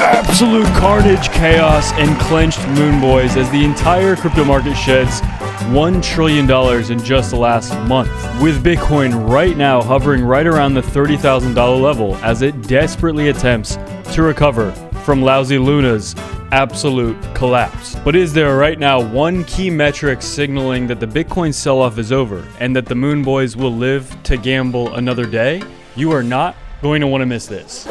Absolute carnage, chaos, and clenched moon boys as the entire crypto market sheds $1 trillion in just the last month, with Bitcoin right now hovering right around the $30,000 level as it desperately attempts to recover from lousy Luna's absolute collapse. But is there right now one key metric signaling that the Bitcoin sell-off is over and that the moon boys will live to gamble another day? You are not going to want to miss this.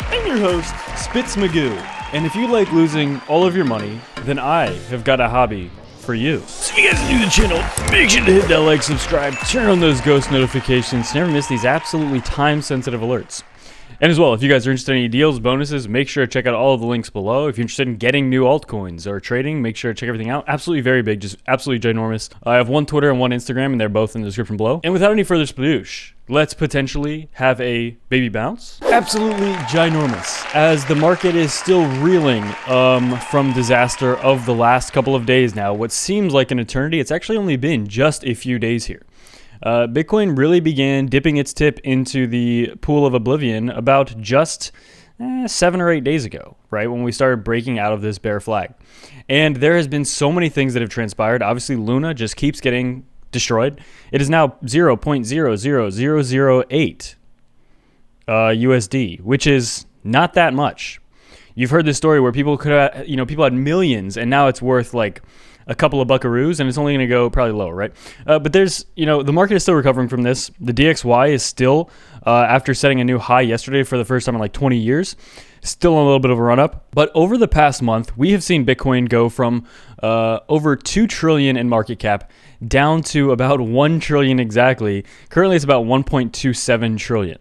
I'm your host, Spitz Magoo, and if you like losing all of your money, then I have got a hobby for you. So if you guys are new to the channel, make sure to hit that like, subscribe, turn on those ghost notifications to never miss these absolutely time-sensitive alerts. And as well, if you guys are interested in any deals, bonuses, make sure to check out all of the links below. If you're interested in getting new altcoins or trading, make sure to check everything out. Absolutely very big, just absolutely ginormous. I have one Twitter and one Instagram, and they're both in the description below. And without any further sploosh, let's potentially have a baby bounce. Absolutely ginormous, as the market is still reeling from disaster of the last couple of days now. What seems like an eternity, it's actually only been just a few days here. Bitcoin really began dipping its tip into the pool of oblivion about just 7 or 8 days ago, right? When we started breaking out of this bear flag. And there has been so many things that have transpired. Obviously, Luna just keeps getting destroyed. It is now 0.00008 USD, which is not that much. You've heard this story where people people had millions, and now it's worth like a couple of buckaroos, and it's only going to go probably lower, right? But there's, the market is still recovering from this. The DXY is still, after setting a new high yesterday for the first time in like 20 years, still on a little bit of a run up. But over the past month, we have seen Bitcoin go from over 2 trillion in market cap down to about 1 trillion exactly. Currently, it's about 1.27 trillion.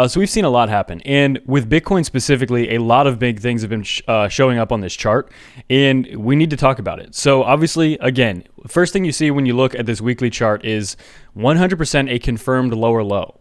So we've seen a lot happen. And with Bitcoin specifically, a lot of big things have been showing up on this chart, and we need to talk about it. So obviously, again, first thing you see when you look at this weekly chart is 100% a confirmed lower low.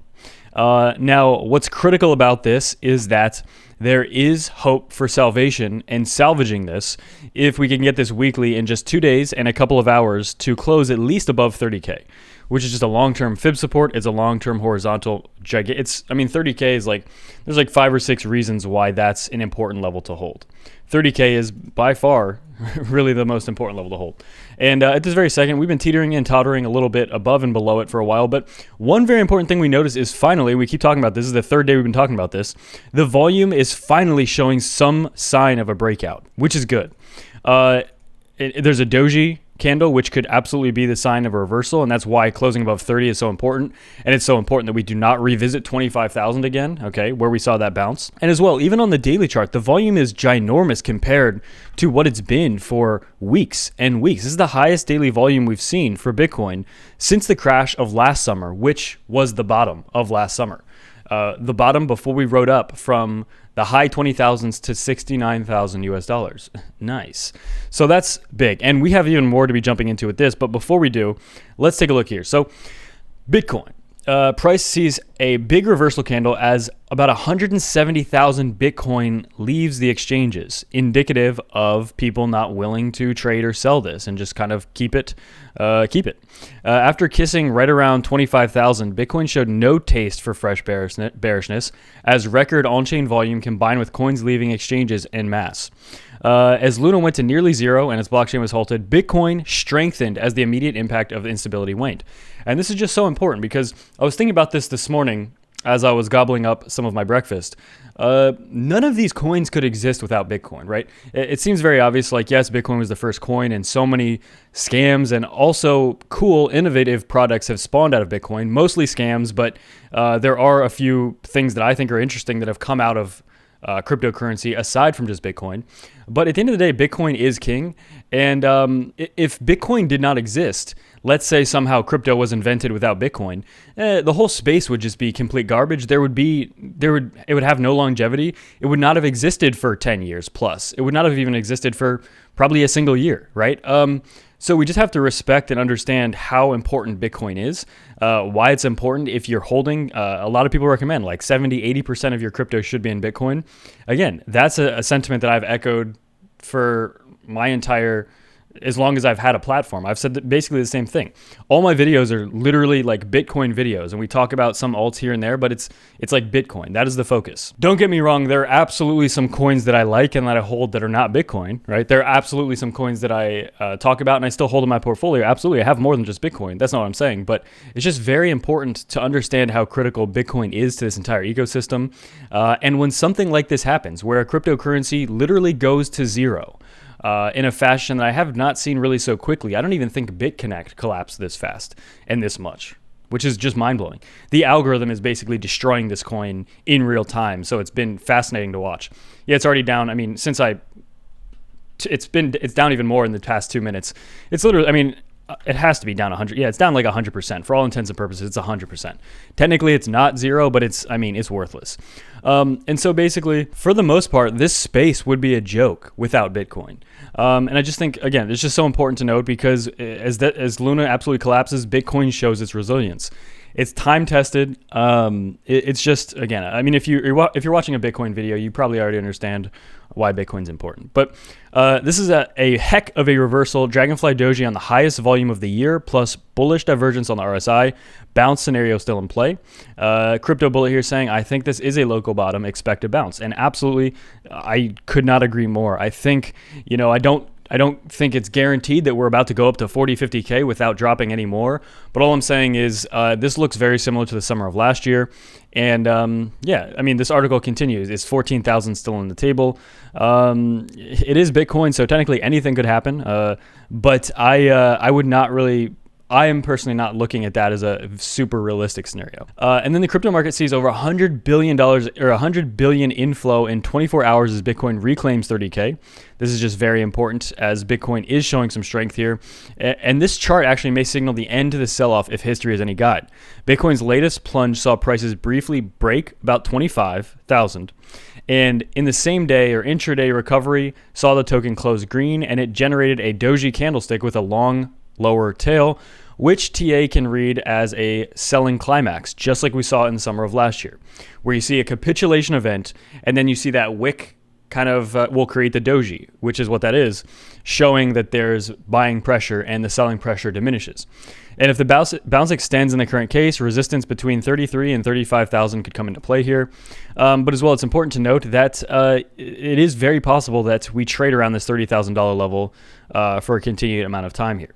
Now, what's critical about this is that there is hope for salvation and salvaging this if we can get this weekly in just 2 days and a couple of hours to close at least above 30K, which is just a long-term fib support. It's a long-term horizontal gigantic. 30K is like, there's like 5 or 6 reasons why that's an important level to hold. 30K is by far really the most important level to hold. And at this very second, we've been teetering and tottering a little bit above and below it for a while. But one very important thing we notice is finally, we keep talking about this is the third day we've been talking about this, the volume is finally showing some sign of a breakout, which is good. There's a doji candle, which could absolutely be the sign of a reversal, and that's why closing above 30 is so important. And it's so important that we do not revisit 25,000 again, okay, where we saw that bounce. And as well, even on the daily chart, the volume is ginormous compared to what it's been for weeks and weeks. This is the highest daily volume we've seen for Bitcoin since the crash of last summer, which was the bottom of last summer. The bottom before we rode up from the high 20,000s to 69,000 US dollars. Nice. So that's big. And we have even more to be jumping into with this. But before we do, let's take a look here. So Bitcoin. Price sees a big reversal candle as about 170,000 Bitcoin leaves the exchanges, indicative of people not willing to trade or sell this and just kind of keep it. After kissing right around 25,000, Bitcoin showed no taste for fresh bearishness as record on-chain volume combined with coins leaving exchanges en masse. As Luna went to nearly zero and its blockchain was halted, Bitcoin strengthened as the immediate impact of the instability waned. And this is just so important because I was thinking about this morning as I was gobbling up some of my breakfast. None of these coins could exist without Bitcoin, right? It seems very obvious, like, yes, Bitcoin was the first coin and so many scams and also cool, innovative products have spawned out of Bitcoin, mostly scams, but there are a few things that I think are interesting that have come out of cryptocurrency aside from just Bitcoin. But at the end of the day, Bitcoin is king. And if Bitcoin did not exist, let's say somehow crypto was invented without Bitcoin, the whole space would just be complete garbage. It would have no longevity. It would not have existed for 10 years plus. It would not have even existed for probably a single year, right? So we just have to respect and understand how important Bitcoin is, why it's important. If you're holding, a lot of people recommend like 70, 80% of your crypto should be in Bitcoin. Again, that's a sentiment that I've echoed for my entire, as long as I've had a platform. I've said basically the same thing. All my videos are literally like Bitcoin videos, and we talk about some alts here and there, but it's like Bitcoin. That is the focus. Don't get me wrong. There are absolutely some coins that I like and that I hold that are not Bitcoin, right? There are absolutely some coins that I talk about and I still hold in my portfolio. Absolutely. I have more than just Bitcoin. That's not what I'm saying, but it's just very important to understand how critical Bitcoin is to this entire ecosystem. And when something like this happens, where a cryptocurrency literally goes to zero, in a fashion that I have not seen really so quickly. I don't even think BitConnect collapsed this fast and this much, which is just mind-blowing. The algorithm is basically destroying this coin in real time, so it's been fascinating to watch. Yeah, it's already down. I mean, it's down even more in the past 2 minutes. It's literally, I mean, it has to be down 100. Yeah, it's down like 100%. For all intents and purposes, it's 100%. Technically, it's not zero, but it's worthless. And so basically, for the most part, this space would be a joke without Bitcoin. And I just think, again, it's just so important to note because as Luna absolutely collapses, Bitcoin shows its resilience. It's time tested. It's just, again, I mean, if you're watching a Bitcoin video, you probably already understand why Bitcoin's important. But this is a heck of a reversal. Dragonfly Doji on the highest volume of the year, plus bullish divergence on the RSI. Bounce scenario still in play. Crypto Bullet here saying, I think this is a local bottom, expect a bounce. And absolutely, I could not agree more. I think, I don't think it's guaranteed that we're about to go up to 40, 50K without dropping any more. But all I'm saying is this looks very similar to the summer of last year. And yeah, I mean, this article continues. It's 14,000 still on the table. It is Bitcoin, so technically anything could happen. But I would not really... I am personally not looking at that as a super realistic scenario. And then the crypto market sees over $100 billion or $100 billion inflow in 24 hours as Bitcoin reclaims 30K. This is just very important as Bitcoin is showing some strength here. And this chart actually may signal the end to the sell-off if history is any guide. Bitcoin's latest plunge saw prices briefly break about 25,000. And in the same day or intraday recovery, saw the token close green, and it generated a doji candlestick with a long lower tail, which TA can read as a selling climax, just like we saw in the summer of last year, where you see a capitulation event, and then you see that wick kind of will create the doji, which is what that is, showing that there's buying pressure and the selling pressure diminishes. And if the bounce extends in the current case, resistance between 33 and 35,000 could come into play here. But as well, it's important to note that it is very possible that we trade around this $30,000 level for a continued amount of time here.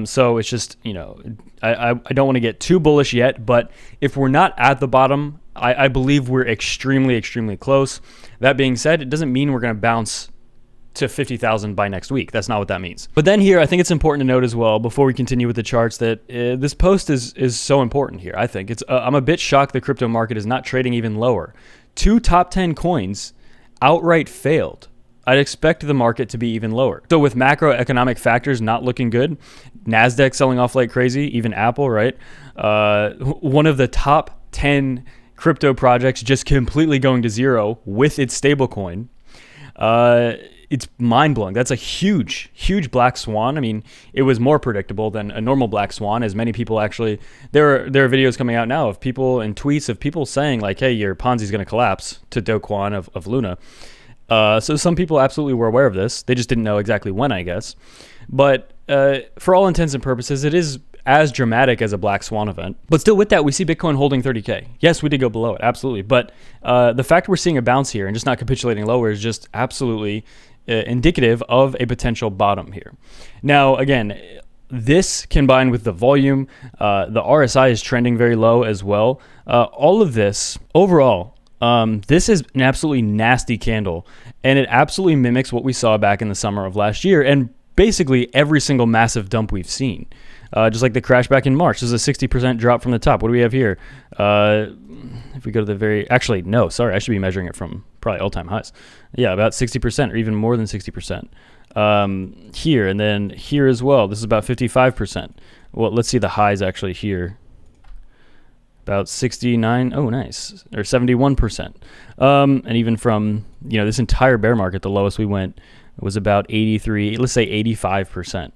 So it's just, I don't want to get too bullish yet, but if we're not at the bottom, I believe we're extremely, extremely close. That being said, it doesn't mean we're going to bounce to 50,000 by next week. That's not what that means. But then here, I think it's important to note as well, before we continue with the charts, that this post is so important here. I think I'm a bit shocked the crypto market is not trading even lower. 2 top 10 coins outright failed. I'd expect the market to be even lower. So with macroeconomic factors not looking good, NASDAQ selling off like crazy, even Apple, right? One of the top 10 crypto projects just completely going to zero with its stablecoin. It's mind-blowing. That's a huge, huge black swan. I mean, it was more predictable than a normal black swan, as many people actually... There are videos coming out now of people and tweets of people saying, like, hey, your Ponzi's going to collapse to Do Kwon of Luna. So some people absolutely were aware of this. They just didn't know exactly when, I guess. But for all intents and purposes, it is as dramatic as a black swan event. But still with that, we see Bitcoin holding 30K. Yes, we did go below it, absolutely. But the fact we're seeing a bounce here and just not capitulating lower is just absolutely indicative of a potential bottom here. Now, again, this combined with the volume, the RSI is trending very low as well. All of this overall, this is an absolutely nasty candle, and it absolutely mimics what we saw back in the summer of last year and basically every single massive dump we've seen. Just like the crash back in March. This is a 60% drop from the top. What do we have here? If we go to the very... Actually, no, sorry. I should be measuring it from probably all-time highs. Yeah, about 60% or even more than 60%. Here, and then here as well. This is about 55%. Well, let's see the highs actually here. About 69, oh nice, or 71%. And even from, this entire bear market, the lowest we went was about 83, let's say 85%.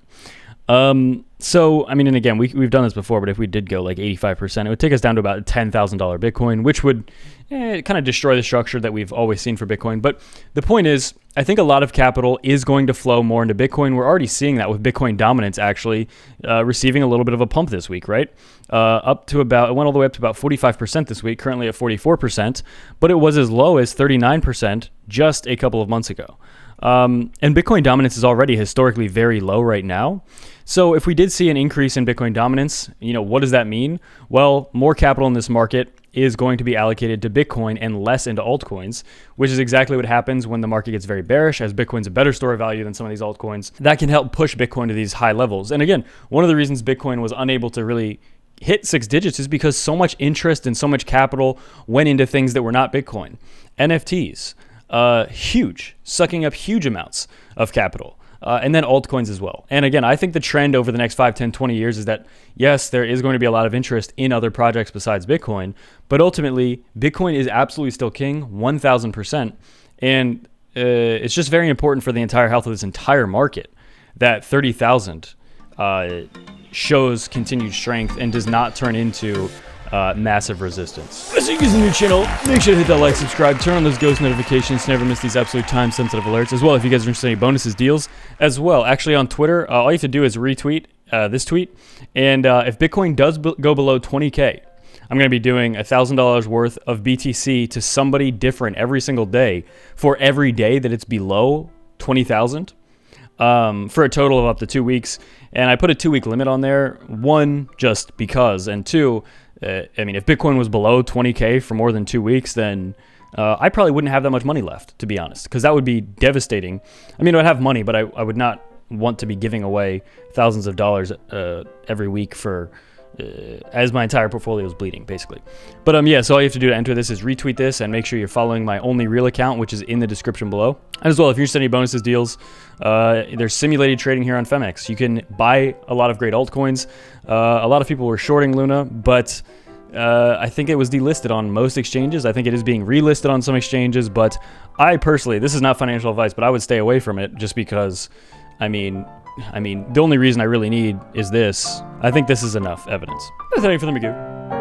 So, I mean, and again, we've done this before, but if we did go like 85%, it would take us down to about $10,000 Bitcoin, which would kind of destroy the structure that we've always seen for Bitcoin. But the point is, I think a lot of capital is going to flow more into Bitcoin. We're already seeing that with Bitcoin dominance actually receiving a little bit of a pump this week, right? It went all the way up to about 45% this week, currently at 44%, but it was as low as 39% just a couple of months ago. And Bitcoin dominance is already historically very low right now. So if we did see an increase in Bitcoin dominance, what does that mean? Well, more capital in this market is going to be allocated to Bitcoin and less into altcoins, which is exactly what happens when the market gets very bearish, as Bitcoin's a better store of value than some of these altcoins. That can help push Bitcoin to these high levels. And again, one of the reasons Bitcoin was unable to really hit 6 digits is because so much interest and so much capital went into things that were not Bitcoin. NFTs, huge, sucking up huge amounts of capital. And then altcoins as well. And again, I think the trend over the next 5, 10, 20 years is that, yes, there is going to be a lot of interest in other projects besides Bitcoin, but ultimately, Bitcoin is absolutely still king, 1,000%. And it's just very important for the entire health of this entire market that 30,000 shows continued strength and does not turn into massive resistance. So you guys are new channel, make sure to hit that like, subscribe, turn on those ghost notifications to never miss these absolute time-sensitive alerts. As well, if you guys are interested in any bonuses, deals, as well. Actually, on Twitter, all you have to do is retweet this tweet, and if Bitcoin does go below 20K, I'm going to be doing $1,000 worth of BTC to somebody different every single day for every day that it's below 20,000. For a total of up to 2 weeks. And I put a 2-week limit on there. 1, just because. And 2, if Bitcoin was below 20K for more than 2 weeks, then I probably wouldn't have that much money left, to be honest, because that would be devastating. I mean, I'd have money, but I would not want to be giving away thousands of dollars every week for as my entire portfolio is bleeding, basically. But yeah, so all you have to do to enter this is retweet this and make sure you're following my Only Real account, which is in the description below. As well, if you're interested in any bonuses, deals, there's simulated trading here on Femex. You can buy a lot of great altcoins. A lot of people were shorting Luna, but I think it was delisted on most exchanges. I think it is being relisted on some exchanges, but I personally, this is not financial advice, but I would stay away from it just because, I mean, the only reason I really need is this. I think this is enough evidence. That's anything for them to do.